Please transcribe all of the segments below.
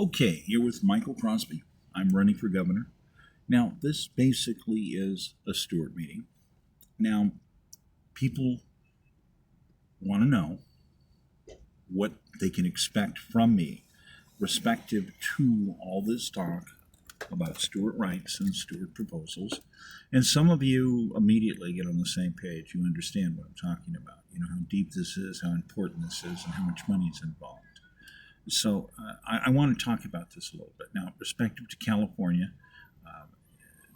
Okay, here with Michael Crosby. I'm running for governor. Now, this basically is a Stuart meeting. Now, people want to know what they can expect from me respective to all this talk about Stuart rights and Stuart proposals. And some of you immediately get on the same page. You understand what I'm talking about. You know how deep this is, how important this is, and how much money is involved. So I want to talk about this a little bit. Now, respective to California,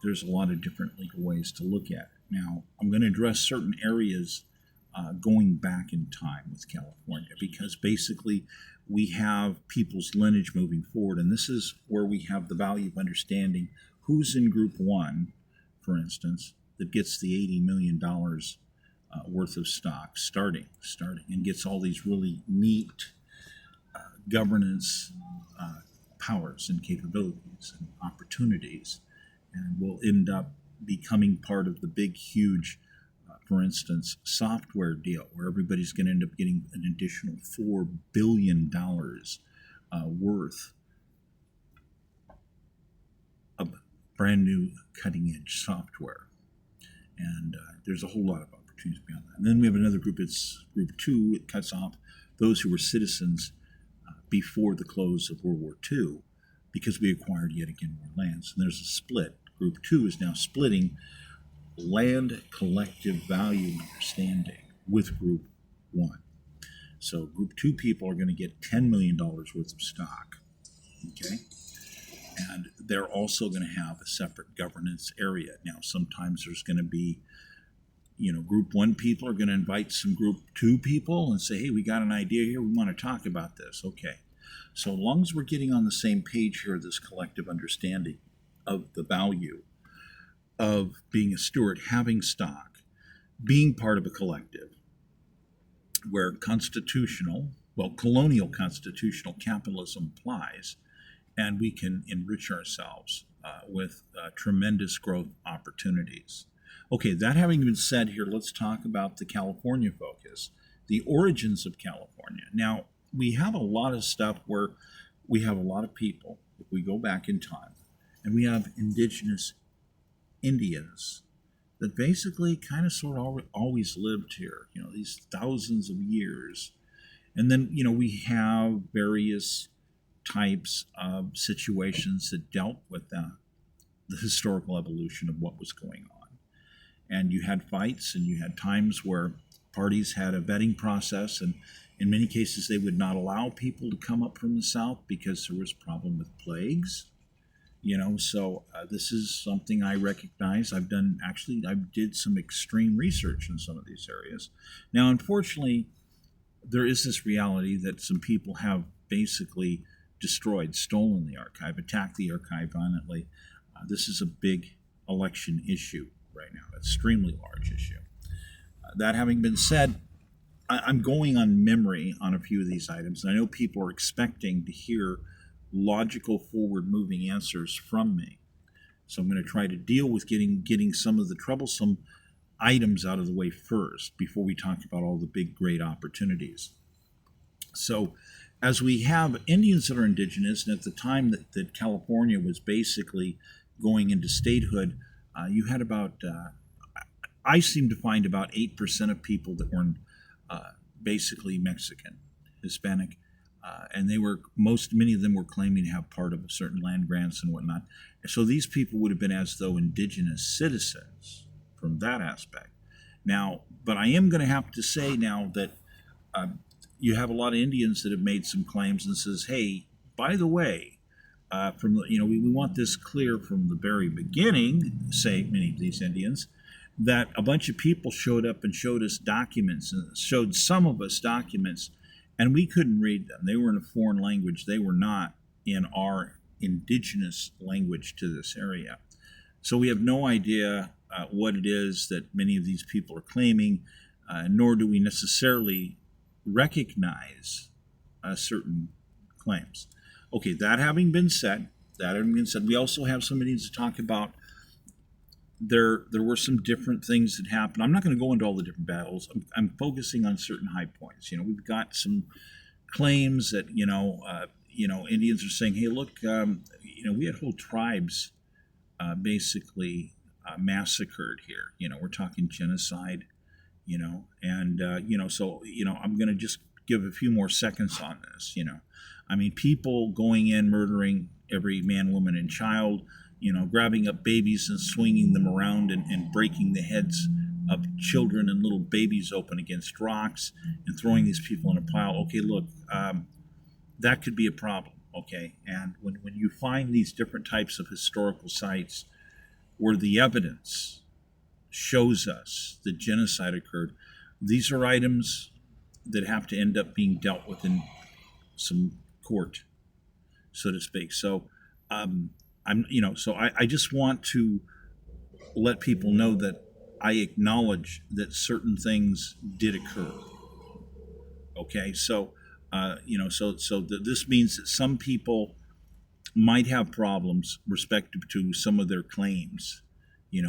there's a lot of different legal ways to look at it. Now, I'm going to address certain areas going back in time with California because basically we have people's lineage moving forward, and this is where we have the value of understanding who's in Group 1, for instance, that gets the $80 million worth of stock starting, and gets all these really neat governance powers and capabilities and opportunities, and will end up becoming part of the big, huge, for instance, software deal where everybody's going to end up getting an additional $4 billion worth of brand new cutting edge software. And there's a whole lot of opportunities beyond that. And then we have another group, it's Group 2. It cuts off those who were citizens before the close of World War II because we acquired yet again more lands. And there's a split. Group 2 is now splitting land collective value understanding with Group 1. So Group 2 people are going to get $10 million worth of stock. Okay? And they're also going to have a separate governance area. Now, sometimes there's going to be, Group 1 people are going to invite some Group 2 people and say, hey, we got an idea here. We want to talk about this. Okay. So as long as we're getting on the same page here, this collective understanding of the value of being a steward, having stock, being part of a collective where colonial constitutional capitalism applies, and we can enrich ourselves with tremendous growth opportunities. Okay, that having been said here, let's talk about the California focus, the origins of California. Now, we have a lot of stuff where we have a lot of people, if we go back in time, and we have indigenous Indians that basically kind of sort of always lived here, these thousands of years. And then, we have various types of situations that dealt with the historical evolution of what was going on. And you had fights, and you had times where parties had a vetting process, and in many cases they would not allow people to come up from the south because there was a problem with plagues. So this is something I recognize. I did some extreme research in some of these areas. Now, unfortunately, there is this reality that some people have basically stolen the archive, attacked the archive violently. This is a big election issue right now, extremely large issue. That having been said, I'm going on memory on a few of these items, and I know people are expecting to hear logical, forward-moving answers from me. So I'm going to try to deal with getting some of the troublesome items out of the way first before we talk about all the big, great opportunities. So as we have Indians that are indigenous, and at the time that California was basically going into statehood, you had about, I seem to find about 8% of people that were basically Mexican, Hispanic, and many of them were claiming to have part of certain land grants and whatnot. So these people would have been as though indigenous citizens from that aspect. Now, but I am going to have to say now that you have a lot of Indians that have made some claims and says, hey, by the way, we want this clear from the very beginning, say many of these Indians, that a bunch of people showed up and showed us documents and showed some of us documents, and we couldn't read them. They were in a foreign language. They were not in our indigenous language to this area. So we have no idea what it is that many of these people are claiming, nor do we necessarily recognize certain claims. Okay, that having been said, we also have some Indians to talk about. There were some different things that happened. I'm not going to go into all the different battles. I'm focusing on certain high points. We've got some claims that Indians are saying, hey, look, we had whole tribes basically massacred here. We're talking genocide, I'm going to just give a few more seconds on this. People going in, murdering every man, woman, and child, grabbing up babies and swinging them around and breaking the heads of children and little babies open against rocks and throwing these people in a pile. Okay, look, that could be a problem. Okay, and when you find these different types of historical sites where the evidence shows us that genocide occurred, these are items that have to end up being dealt with in some court, so to speak. So, I just want to let people know that I acknowledge that certain things did occur. Okay, so this means that some people might have problems respective to some of their claims.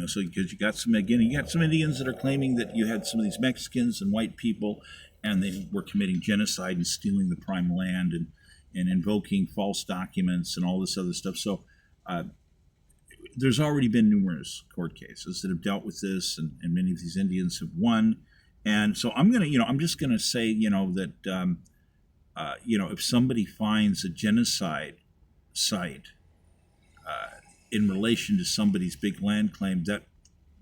So because you got some Indians that are claiming that you had some of these Mexicans and white people, and they were committing genocide and stealing the prime land and invoking false documents and all this other stuff. So there's already been numerous court cases that have dealt with this, and many of these Indians have won. And so I'm just gonna say, that if somebody finds a genocide site in relation to somebody's big land claim,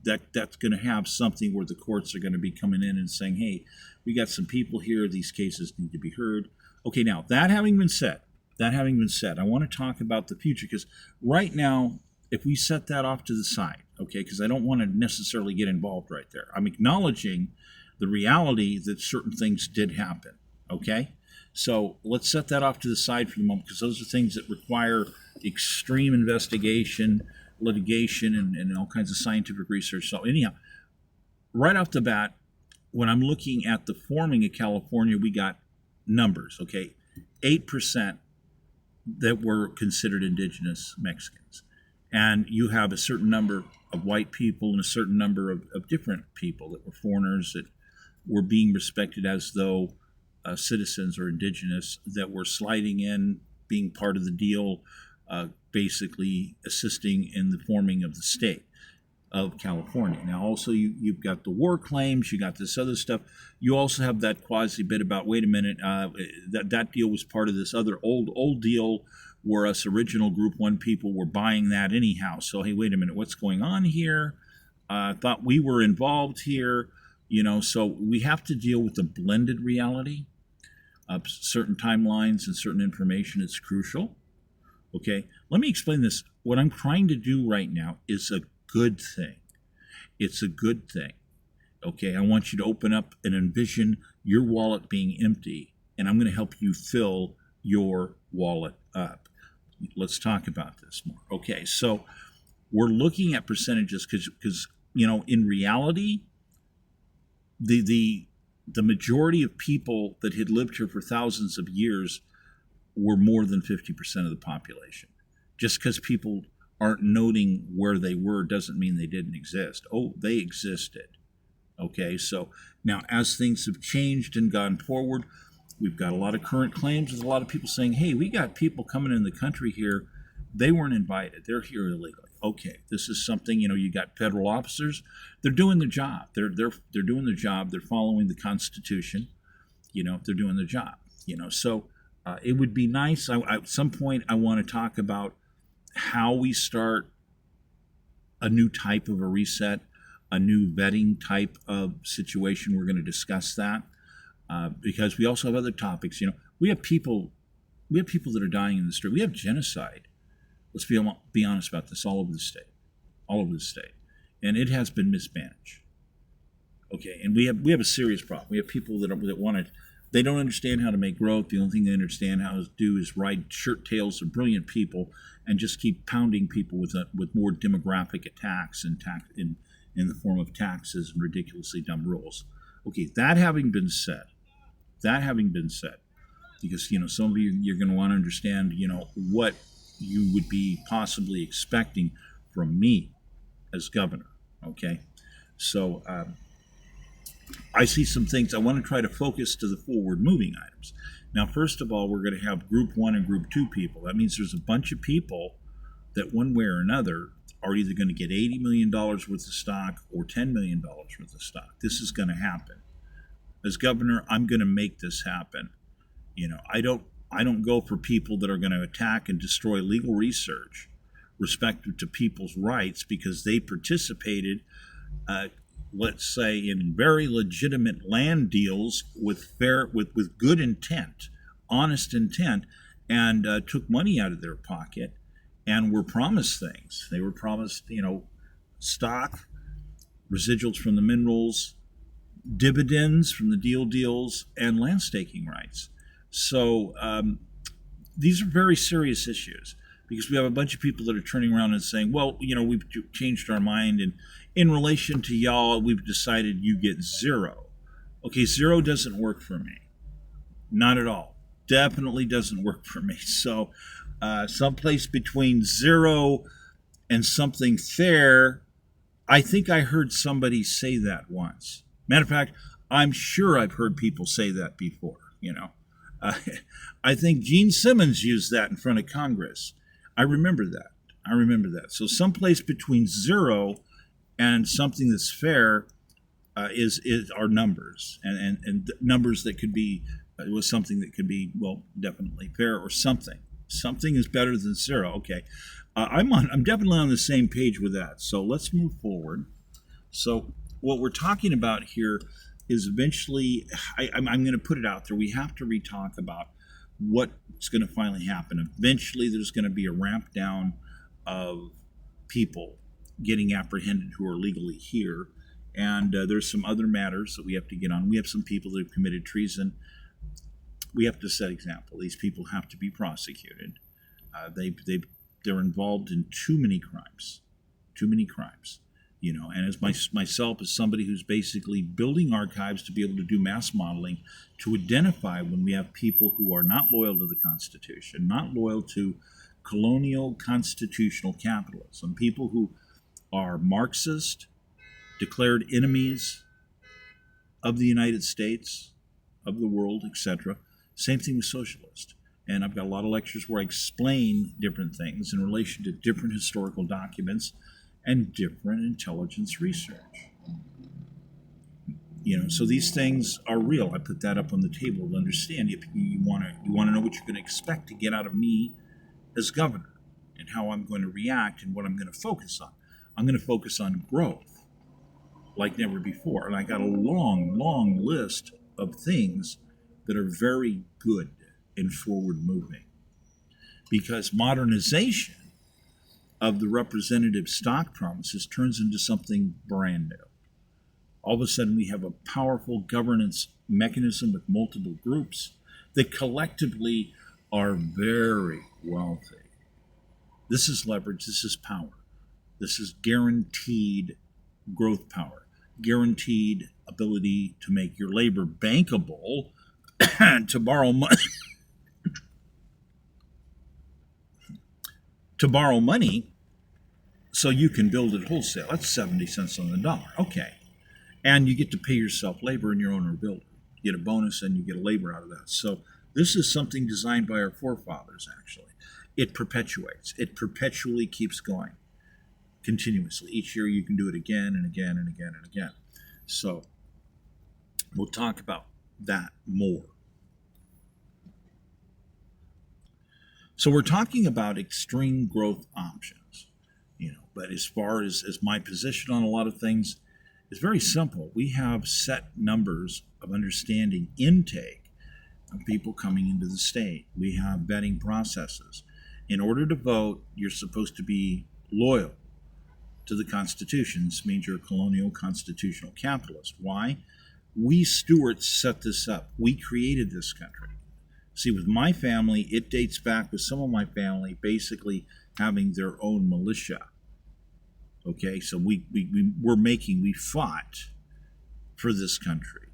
that's going to have something where the courts are going to be coming in and saying, hey, we got some people here, these cases need to be heard. Okay, now that having been said, I want to talk about the future, because right now, if we set that off to the side, okay, because I don't want to necessarily get involved right there. I'm acknowledging the reality that certain things did happen, okay? So let's set that off to the side for the moment, because those are things that require extreme investigation, litigation, and all kinds of scientific research. So anyhow, right off the bat, when I'm looking at the forming of California, we got numbers, okay? 8% that were considered indigenous Mexicans. And you have a certain number of white people and a certain number of different people that were foreigners that were being respected as though citizens or indigenous, that were sliding in, being part of the deal, basically assisting in the forming of the state of California. Now, also, you've got the war claims, you got this other stuff. You also have that quasi bit about, wait a minute, that deal was part of this other old deal where us original Group 1 people were buying that anyhow. So, hey, wait a minute, what's going on here? Thought we were involved here. So we have to deal with the blended reality of certain timelines and certain information. Is crucial. Okay, let me explain this. What I'm trying to do right now is a good thing. It's a good thing. Okay, I want you to open up and envision your wallet being empty, and I'm going to help you fill your wallet up. Let's talk about this more. Okay, so we're looking at percentages because in reality, the majority of people that had lived here for thousands of years were more than 50% of the population. Just because people aren't noting where they were doesn't mean they didn't exist. Oh, they existed. Okay, so now as things have changed and gone forward, we've got a lot of current claims with a lot of people saying, hey, we got people coming in the country here. They weren't invited. They're here illegally. Okay, this is something, you got federal officers. They're doing their job. They're doing their job. They're following the Constitution. They're doing their job. So it would be nice. At some point, I want to talk about how we start a new type of a reset, a new vetting type of situation. We're going to discuss that because we also have other topics. We have people that are dying in the street. We have genocide. Let's be honest about this, all over the state, and it has been mismanaged. Okay, and we have a serious problem. We have people that want to. They don't understand how to make growth. The only thing they understand how to do is ride shirt tails of brilliant people and just keep pounding people with more demographic attacks and in the form of taxes and ridiculously dumb rules. Okay, that having been said, because some of you're going to want to understand, what you would be possibly expecting from me as governor. Okay, so I see some things. I want to try to focus to the forward moving items. Now, first of all, we're going to have group one and group two people. That means there's a bunch of people that one way or another are either going to get $80 million worth of stock or $10 million worth of stock. This is going to happen. As governor, I'm going to make this happen. I don't go for people that are going to attack and destroy legal research respective to people's rights because they participated, let's say, in very legitimate land deals with good intent, honest intent, and took money out of their pocket and were promised things. They were promised, stock, residuals from the minerals, dividends from the deals, and land staking rights. So these are very serious issues because we have a bunch of people that are turning around and saying, well, we've changed our mind, and in relation to y'all, we've decided you get zero. Okay, zero doesn't work for me. Not at all. Definitely doesn't work for me. So someplace between zero and something fair, I think I heard somebody say that once. Matter of fact, I'm sure I've heard people say that before, I think Gene Simmons used that in front of Congress. I remember that. So someplace between zero and something that's fair is our numbers, and numbers that could be was something that could be, well, definitely fair or something. Something is better than zero. Okay, I'm definitely on the same page with that. So let's move forward. So what we're talking about here is eventually, I'm going to put it out there, we have to re-talk about what's going to finally happen. Eventually, there's going to be a ramp down of people getting apprehended who are legally here. And there's some other matters that we have to get on. We have some people that have committed treason. We have to set example. These people have to be prosecuted. They're involved in too many crimes. And as myself, as somebody who's basically building archives to be able to do mass modeling, to identify when we have people who are not loyal to the Constitution, not loyal to colonial constitutional capitalism, people who are Marxist, declared enemies of the United States, of the world, etc. Same thing with socialists. And I've got a lot of lectures where I explain different things in relation to different historical documents and different intelligence research. So these things are real. I put that up on the table to understand if you want to know what you're going to expect to get out of me as governor and how I'm going to react and what I'm going to focus on. I'm going to focus on growth like never before. And I got a long list of things that are very good and forward moving, because modernization of the representative stock promises turns into something brand new. All of a sudden, we have a powerful governance mechanism with multiple groups that collectively are very wealthy. This is leverage, this is power. This is guaranteed growth power, guaranteed ability to make your labor bankable, to borrow money. To borrow money so you can build it wholesale. That's 70 cents on the dollar. Okay. And you get to pay yourself labor and your owner builder. You get a bonus and you get a labor out of that. So this is something designed by our forefathers, actually. It perpetuates. It perpetually keeps going continuously. Each year you can do it again and again and again and again. So we'll talk about that more. So we're talking about extreme growth options, but as far as my position on a lot of things, it's very simple. We have set numbers of understanding intake of people coming into the state. We have vetting processes. In order to vote, you're supposed to be loyal to the Constitution. This means you're a colonial constitutional capitalist. Why? We Stuarts set this up. We created this country. See, with my family, it dates back with some of my family basically having their own militia. Okay, so we fought for this country.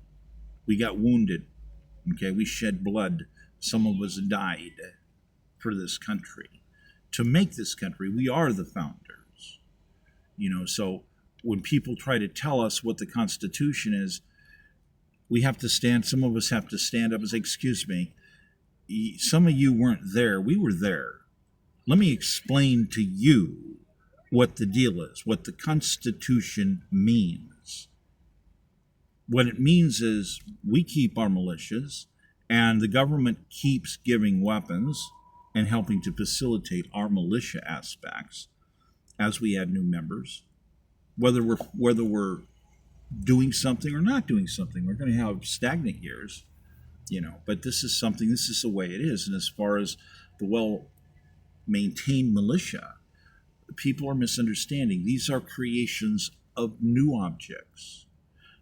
We got wounded. Okay, we shed blood. Some of us died for this country. To make this country, we are the founders. So when people try to tell us what the Constitution is, we have to stand, some of us have to stand up and say, excuse me, some of you weren't there. We were there. Let me explain to you what the deal is, what the Constitution means. What it means is we keep our militias, and the government keeps giving weapons and helping to facilitate our militia aspects as we add new members. Whether we're doing something or not doing something, we're going to have stagnant years, But this is the way it is. And as far as the well-maintained militia, people are misunderstanding. These are creations of new objects.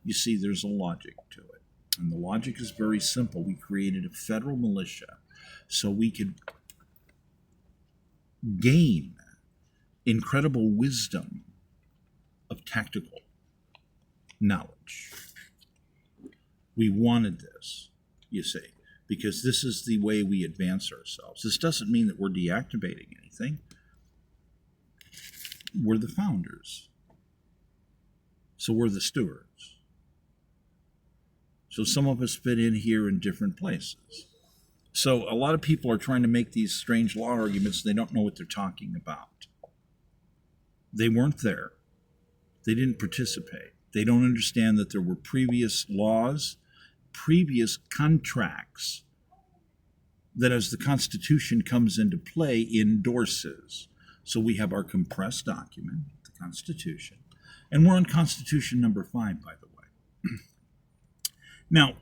You see, there's a logic to it. And the logic is very simple. We created a federal militia so we could gain incredible wisdom of tactical knowledge. We wanted this, you see, because this is the way we advance ourselves. This doesn't mean that we're deactivating anything. We're the founders. So we're the stewards. So some of us fit in here in different places. So a lot of people are trying to make these strange law arguments. They don't know what they're talking about. They weren't there. They didn't participate. They don't understand that there were previous laws, previous contracts that as the Constitution comes into play endorses. So we have our compressed document, the Constitution, and we're on Constitution number 5, by the way. Now,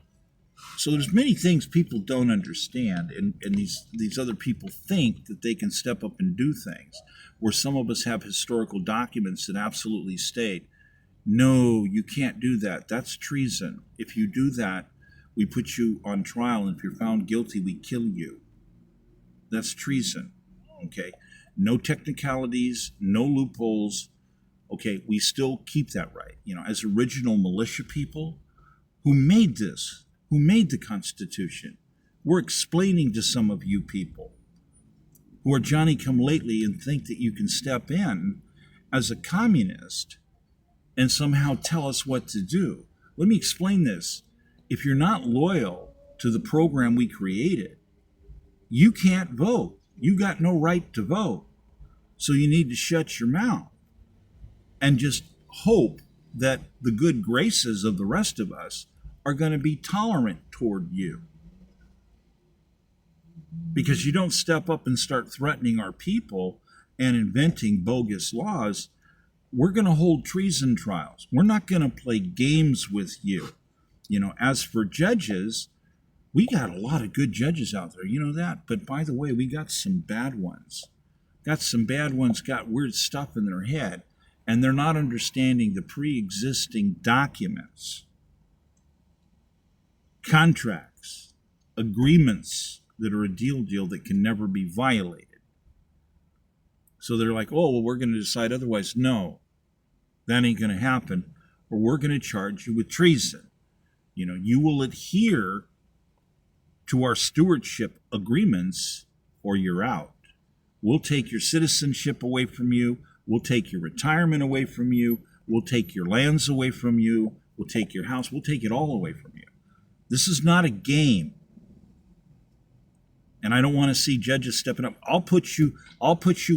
so there's many things people don't understand, and these other people think that they can step up and do things, where some of us have historical documents that absolutely state, no, you can't do that. That's treason. If you do that, we put you on trial, and if you're found guilty, we kill you. That's treason, okay? No technicalities, no loopholes, okay? We still keep that right. As original militia people who made this, who made the Constitution, we're explaining to some of you people who are Johnny-come-lately and think that you can step in as a communist and somehow tell us what to do. Let me explain this. If you're not loyal to the program we created, you can't vote. You got no right to vote. So you need to shut your mouth and just hope that the good graces of the rest of us are going to be tolerant toward you. Because you don't step up and start threatening our people and inventing bogus laws, we're going to hold treason trials. We're not going to play games with you. As for judges, we got a lot of good judges out there, you know that. But by the way, we got some bad ones. Got weird stuff in their head, and they're not understanding the pre-existing documents, contracts, agreements that are a deal that can never be violated. So they're like, oh, well, we're going to decide otherwise. No, that ain't going to happen, or we're going to charge you with treason. You will adhere to our stewardship agreements, or you're out. We'll take your citizenship away from you. We'll take your retirement away from you. We'll take your lands away from you. We'll take your house. We'll take it all away from you. This is not a game. And I don't want to see judges stepping up. I'll put you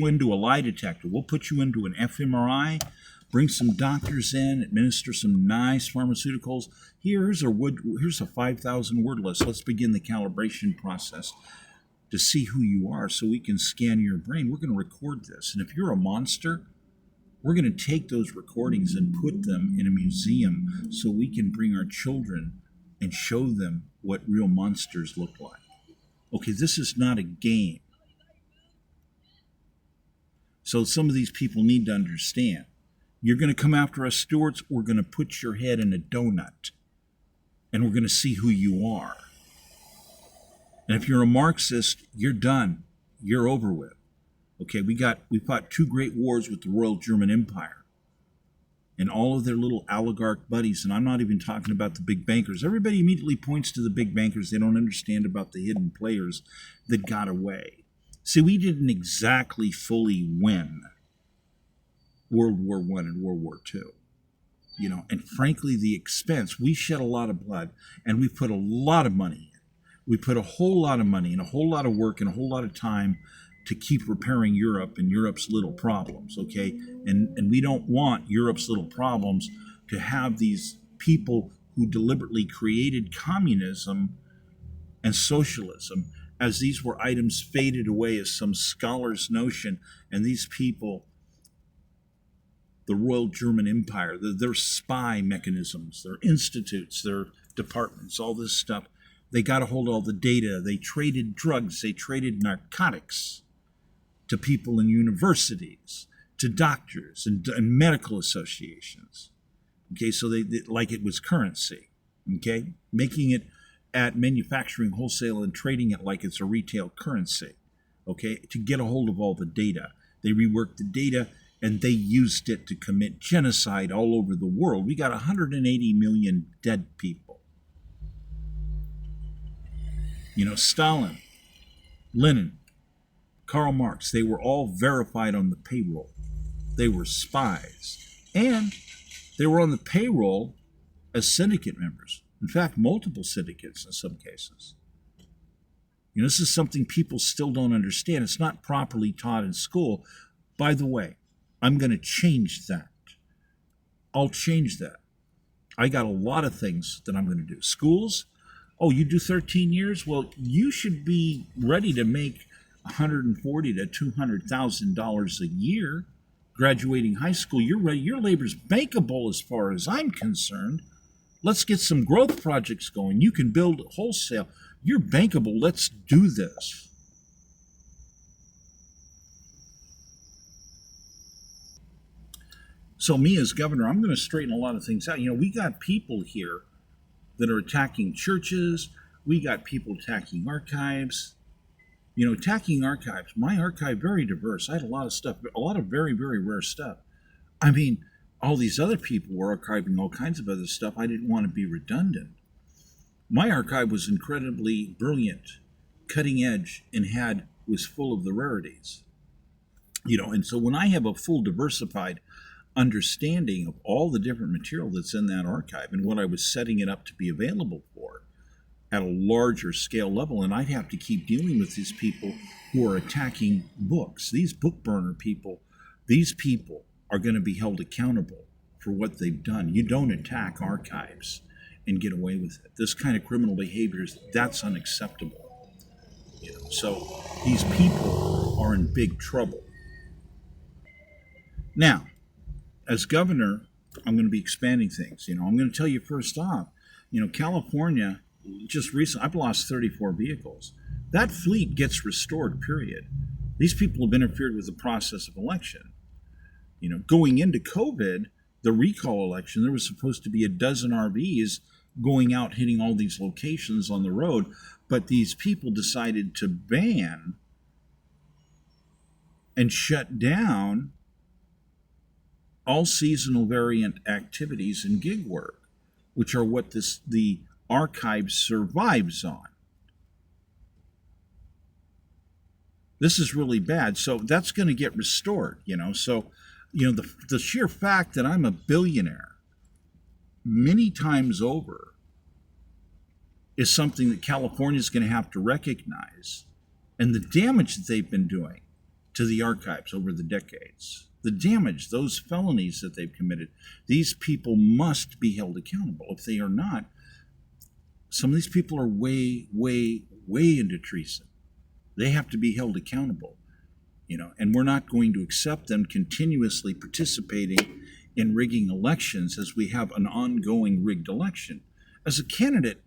into a lie detector. We'll put you into an fMRI, bring some doctors in, administer some nice pharmaceuticals. Here's a 5,000 word list. Let's begin the calibration process to see who you are so we can scan your brain. We're going to record this. And if you're a monster, we're going to take those recordings and put them in a museum so we can bring our children and show them what real monsters look like. Okay, this is not a game. So some of these people need to understand. You're going to come after us, stewards, we're going to put your head in a donut. And we're going to see who you are. And if you're a Marxist, you're done. You're over with. Okay, we fought 2 great wars with the Royal German Empire and all of their little oligarch buddies. And I'm not even talking about the big bankers. Everybody immediately points to the big bankers. They don't understand about the hidden players that got away. See, we didn't exactly fully win World War I and World War II. And frankly, the expense, we shed a lot of blood and we put a lot of money in. We put a whole lot of money and a whole lot of work and a whole lot of time to keep repairing Europe and Europe's little problems, okay? And we don't want Europe's little problems to have these people who deliberately created communism and socialism as these were items faded away as some scholar's notion, and these people, the Royal German Empire, their spy mechanisms, their institutes, their departments, all this stuff, they got a hold of all the data. They traded drugs, they traded narcotics to people in universities, to doctors and medical associations. Okay, so they like it was currency. Okay, making it at manufacturing, wholesale, and trading it like it's a retail currency. Okay, to get a hold of all the data. They reworked the data and they used it to commit genocide all over the world. We got 180 million dead people. You know, Stalin, Lenin, Karl Marx, they were all verified on the payroll. They were spies. And they were on the payroll as syndicate members. In fact, multiple syndicates in some cases. You know, this is something people still don't understand. It's not properly taught in school. By the way, I'm going to change that. I'll change that. I got a lot of things that I'm going to do. Schools, oh, you do 13 years? Well, you should be ready to make $140,000 to $200,000 a year graduating high school. You're ready. Your labor's bankable as far as I'm concerned. Let's get some growth projects going. You can build wholesale. You're bankable. Let's do this. So me as governor, I'm going to straighten a lot of things out. You know, we got people here that are attacking churches. We got people attacking archives. You know, attacking archives. My archive, very diverse. I had a lot of stuff, a lot of very, very rare stuff. I mean, all these other people were archiving all kinds of other stuff. I didn't want to be redundant. My archive was incredibly brilliant, cutting edge, and was full of the rarities. You know, and so when I have a full diversified understanding of all the different material that's in that archive and what I was setting it up to be available for at a larger scale level, and I'd have to keep dealing with these people who are attacking books, these book burner people. These people are going to be held accountable for what they've done. You don't attack archives and get away with it. This kind of criminal behavior, that's unacceptable. You know, so these people are in big trouble. Now, as governor, I'm going to be expanding things. You know, I'm going to tell you first off, you know, California, just recently, I've lost 34 vehicles. That fleet gets restored, period. These people have interfered with the process of election. You know, going into COVID, the recall election, there was supposed to be a dozen RVs going out, hitting all these locations on the road, but these people decided to ban and shut down all seasonal variant activities and gig work, which are what the archive survives on. This is really bad. So that's going to get restored, you know. So, you know, the sheer fact that I'm a billionaire many times over is something that California is going to have to recognize, and the damage that they've been doing to the archives over the decades. The damage, those felonies that they've committed, these people must be held accountable. If they are not, some of these people are way, way, way into treason. They have to be held accountable, you know, and we're not going to accept them continuously participating in rigging elections as we have an ongoing rigged election. As a candidate,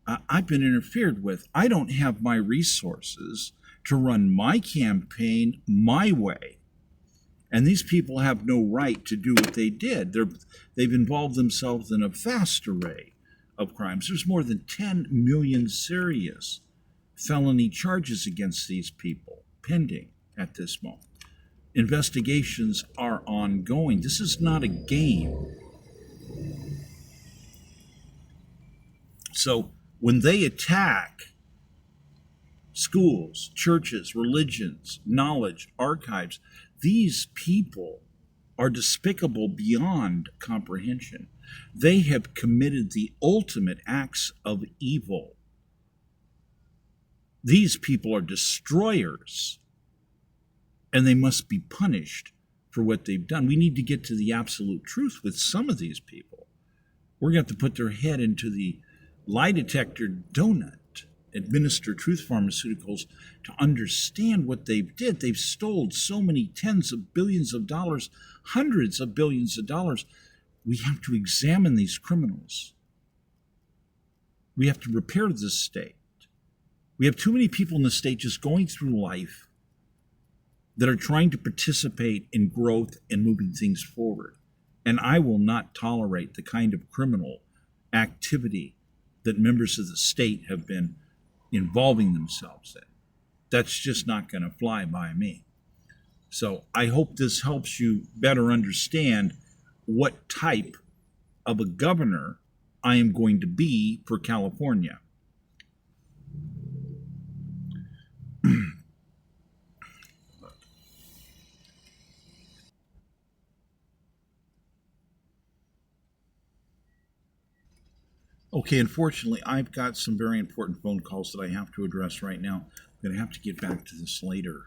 I've been interfered with. I don't have my resources to run my campaign my way. And these people have no right to do what they did. They've involved themselves in a vast array of crimes. There's more than 10 million serious felony charges against these people pending at this moment. Investigations are ongoing. This is not a game. So when they attack schools, churches, religions, knowledge, archives, these people are despicable beyond comprehension. They have committed the ultimate acts of evil. These people are destroyers, and they must be punished for what they've done. We need to get to the absolute truth with some of these people. We're going to have to put their head into the lie detector donut, administer truth pharmaceuticals to understand what they've did. They've stole so many tens of billions of dollars, hundreds of billions of dollars. We have to examine these criminals. We have to repair this state. We have too many people in the state just going through life that are trying to participate in growth and moving things forward. And I will not tolerate the kind of criminal activity that members of the state have been involving themselves in. That's just not going to fly by me. So I hope this helps you better understand what type of a governor I am going to be for California. Okay, unfortunately, I've got some very important phone calls that I have to address right now. I'm going to have to get back to this later.